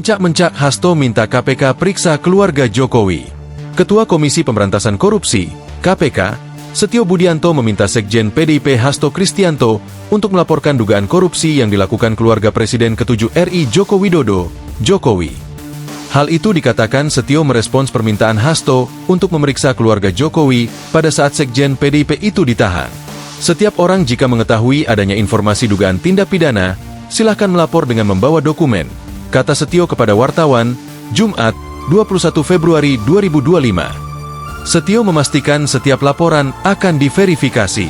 Mencak-mencak Hasto minta KPK periksa keluarga Jokowi. Ketua Komisi Pemberantasan Korupsi, KPK, Setio Budianto meminta Sekjen PDIP Hasto Kristianto untuk melaporkan dugaan korupsi yang dilakukan keluarga Presiden ke-7 RI Joko Widodo, Jokowi. Hal itu dikatakan Setio merespons permintaan Hasto untuk memeriksa keluarga Jokowi pada saat Sekjen PDIP itu ditahan. Setiap orang jika mengetahui adanya informasi dugaan tindak pidana, silahkan melapor dengan membawa dokumen, kata Setio kepada wartawan, Jumat, 21 Februari 2025. Setio memastikan setiap laporan akan diverifikasi.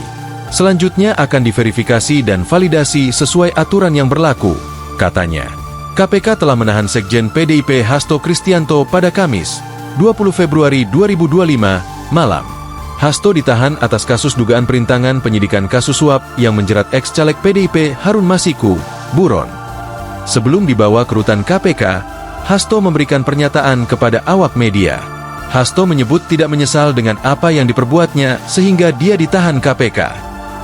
Selanjutnya akan diverifikasi dan validasi sesuai aturan yang berlaku, katanya. KPK telah menahan Sekjen PDIP Hasto Kristianto pada Kamis, 20 Februari 2025, malam. Hasto ditahan atas kasus dugaan perintangan penyidikan kasus suap yang menjerat ex-caleg PDIP Harun Masiku, Buron. Sebelum dibawa ke rutan KPK, Hasto memberikan pernyataan kepada awak media. Hasto menyebut tidak menyesal dengan apa yang diperbuatnya sehingga dia ditahan KPK.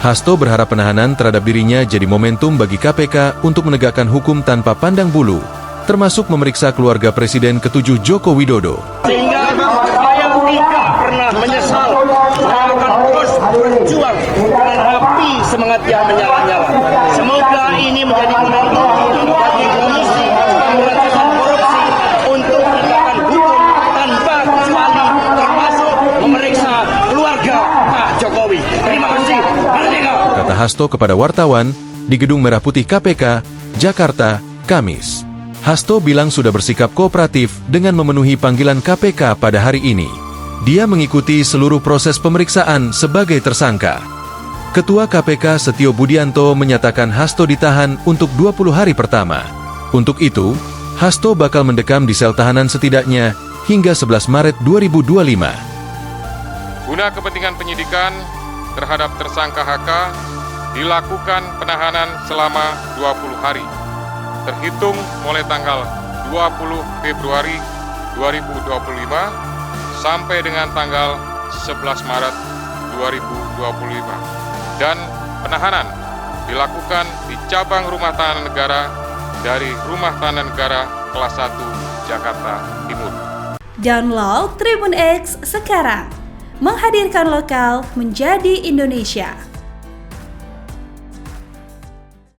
Hasto berharap penahanan terhadap dirinya jadi momentum bagi KPK untuk menegakkan hukum tanpa pandang bulu, termasuk memeriksa keluarga Presiden ke-7 Joko Widodo. Sehingga saya tidak pernah menyesal, saya akan terus berjuang dengan api semangat yang menyala-nyala. Semoga ini menjadi momentum bagi Komisi Pemberantasan Korupsi untuk menegakkan hukum tanpa kecuali, termasuk memeriksa keluarga Pak Jokowi. Terima kasih. Merdeka. Kata Hasto kepada wartawan di Gedung Merah Putih KPK, Jakarta, Kamis. Hasto bilang sudah bersikap kooperatif dengan memenuhi panggilan KPK pada hari ini. Dia mengikuti seluruh proses pemeriksaan sebagai tersangka. Ketua KPK Setio Budianto menyatakan Hasto ditahan untuk 20 hari pertama. Untuk itu, Hasto bakal mendekam di sel tahanan setidaknya hingga 11 Maret 2025. Guna kepentingan penyidikan terhadap tersangka HK, dilakukan penahanan selama 20 hari, terhitung mulai tanggal 20 Februari 2025 sampai dengan tanggal 11 Maret 2025. Dan penahanan dilakukan di cabang rumah tahanan negara dari Rumah Tahanan Negara kelas 1 Jakarta Timur. Download Tribun X sekarang, menghadirkan lokal menjadi Indonesia.